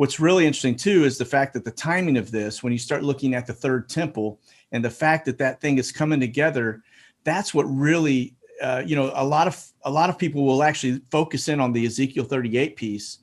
what's really interesting too is the fact that the timing of this, when you start looking at the third temple and the fact that that thing is coming together, that's what really, a lot of people will actually focus in on the Ezekiel 38 piece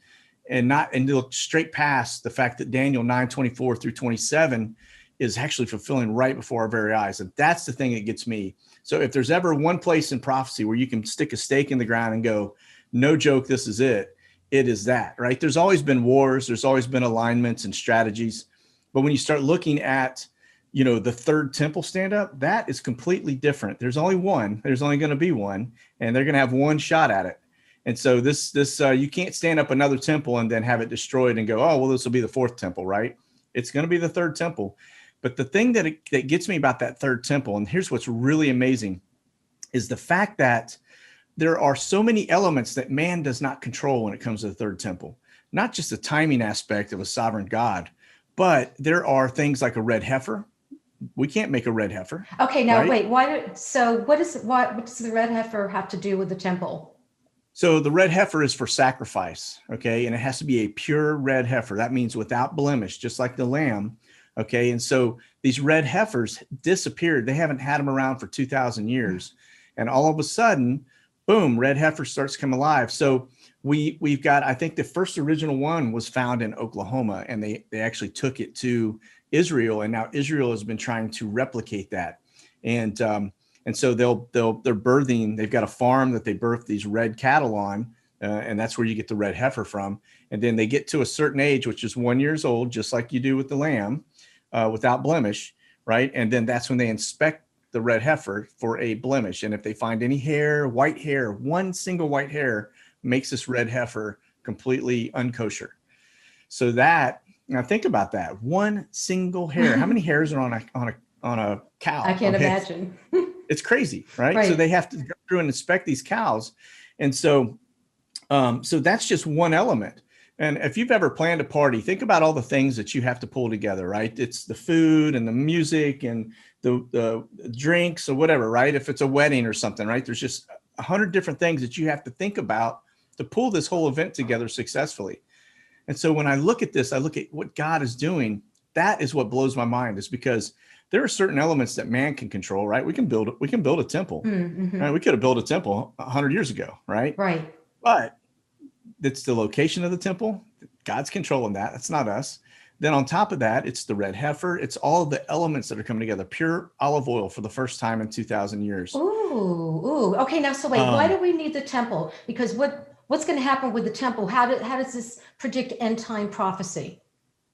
and look straight past the fact that Daniel 9:24 through 27 is actually fulfilling right before our very eyes. And that's the thing that gets me. So if there's ever one place in prophecy where you can stick a stake in the ground and go, no joke, this is it, it is that, right? There's always been wars. There's always been alignments and strategies. But when you start looking at, the third temple stand up, that is completely different. There's only one, there's only going to be one, and they're going to have one shot at it. And so this you can't stand up another temple and then have it destroyed and go, oh, well, this will be the fourth temple, right? It's going to be the third temple. But the thing that gets me about that third temple, and here's what's really amazing, is the fact that there are so many elements that man does not control when it comes to the third temple. Not just the timing aspect of a sovereign God, but there are things like a red heifer. We can't make a red heifer. Okay, now right? wait. What does the red heifer have to do with the temple? So the red heifer is for sacrifice, okay? And it has to be a pure red heifer. That means without blemish, just like the lamb, okay? And so these red heifers disappeared. They haven't had them around for 2,000 years. And all of a sudden, boom, red heifer starts to come alive. So we've got, I think the first original one was found in Oklahoma, and they actually took it to Israel. And now Israel has been trying to replicate that. And so they're birthing, they've got a farm that they birth these red cattle on, and that's where you get the red heifer from. And then they get to a certain age, which is 1 year old, just like you do with the lamb, without blemish, right? And then that's when they inspect the red heifer for a blemish. And if they find any hair, white hair, one single white hair makes this red heifer completely unkosher. So now think about that, one single hair. How many hairs are on a cow? I can't imagine. It's crazy, right? So they have to go through and inspect these cows. And so that's just one element. And if you've ever planned a party, think about all the things that you have to pull together, right? It's the food and the music and the drinks or whatever, right? If it's a wedding or something, right? There's just 100 different things that you have to think about to pull this whole event together successfully. And so when I look at this, I look at what God is doing. That is what blows my mind, is because there are certain elements that man can control, right? We can build a temple. Mm-hmm. Right? We could have built a temple 100 years ago, right? Right. But it's the location of the temple. God's controlling that. That's not us. Then on top of that, it's the red heifer. It's all of the elements that are coming together. Pure olive oil for the first time in 2,000 years. Ooh. Okay, now, so wait, why do we need the temple? Because what's going to happen with the temple? How does this predict end time prophecy?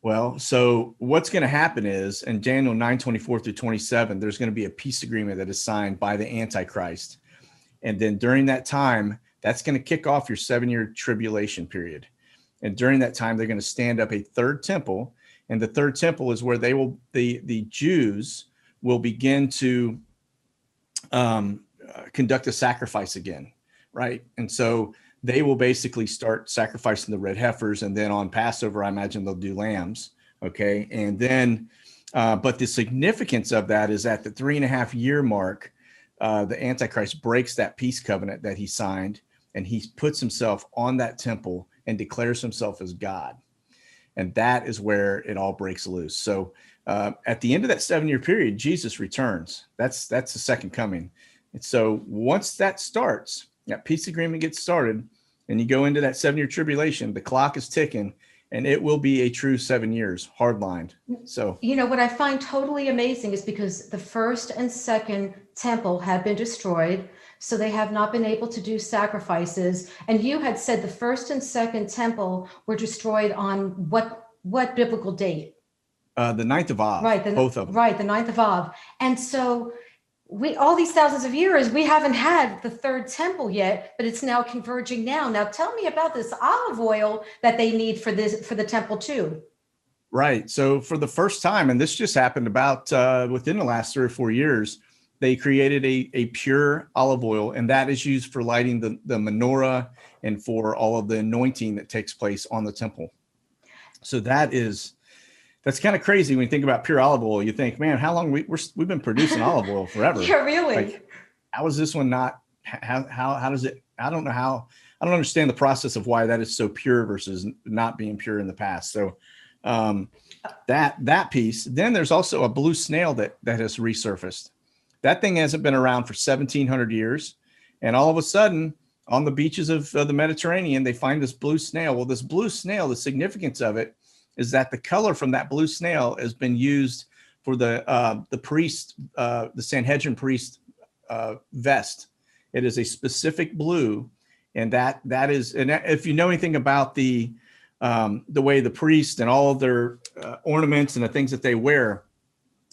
Well, so what's going to happen is in Daniel 9:24 through 27, there's going to be a peace agreement that is signed by the Antichrist. And then during that time, that's going to kick off your 7-year tribulation period. And during that time, they're going to stand up a third temple. And the third temple is where the Jews will begin to conduct a sacrifice again, right? And so they will basically start sacrificing the red heifers. And then on Passover, I imagine they'll do lambs. Okay. And then, but the significance of that is at the 3.5-year mark, the Antichrist breaks that peace covenant that he signed, and he puts himself on that temple and declares himself as God. And that is where it all breaks loose. So at the end of that 7-year period, Jesus returns. That's the second coming. And so once that starts, that peace agreement gets started, and you go into that 7-year tribulation, the clock is ticking, and it will be a true 7 years, hardlined. So, what I find totally amazing is because the first and second temple have been destroyed, so they have not been able to do sacrifices. And you had said the first and second temple were destroyed on what biblical date? The 9th of Av, right? Both of them. Right, the 9th of Av. And so all these thousands of years, we haven't had the third temple yet, but it's now converging now. Now, tell me about this olive oil that they need for the temple too. Right. So for the first time, and this just happened about within the last 3 or 4 years, they created a pure olive oil, and that is used for lighting the menorah and for all of the anointing that takes place on the temple. So that's kind of crazy when you think about pure olive oil. You think, man, how long we've been producing olive oil forever. Yeah, really. Like, how is this one not? How does it? I don't know how I don't understand the process of why that is so pure versus not being pure in the past. So that piece. Then there's also a blue snail that has resurfaced. That thing hasn't been around for 1,700 years, and all of a sudden, on the beaches of the Mediterranean, they find this blue snail. Well, this blue snail, the significance of it is that the color from that blue snail has been used for the priest, the Sanhedrin priest vest. It is a specific blue, and that is. And if you know anything about the way the priest and all of their ornaments and the things that they wear,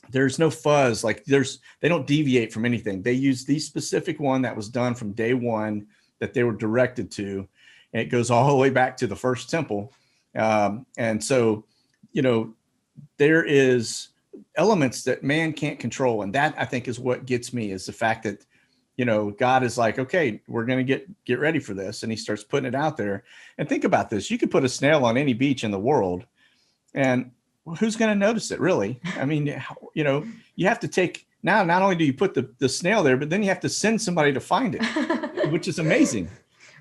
there's no fuzz. Like they don't deviate from anything. They use the specific one that was done from day one that they were directed to, and it goes all the way back to the first temple. And so, there is elements that man can't control, and that I think is what gets me, is the fact that God is like, okay, we're going to get ready for this, and he starts putting it out there. And think about this: you could put a snail on any beach in the world, and who's going to notice it, really? I mean, you have to take now. Not only do you put the snail there, but then you have to send somebody to find it, which is amazing.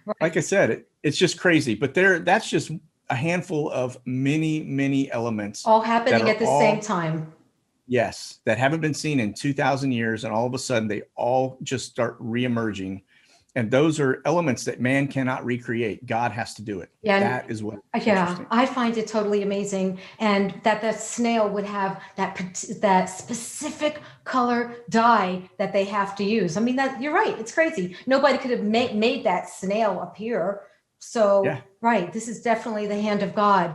Right. Like I said, it's just crazy. But that's just a handful of many, many elements all happening at the same time. Yes, that haven't been seen in 2,000 years, and all of a sudden they all just start reemerging. And those are elements that man cannot recreate. God has to do it. Yeah, that is what. Yeah, I find it totally amazing, and that snail would have that specific color dye that they have to use. I mean, that you're right. It's crazy. Nobody could have made that snail appear. So, yeah. Right, this is definitely the hand of God.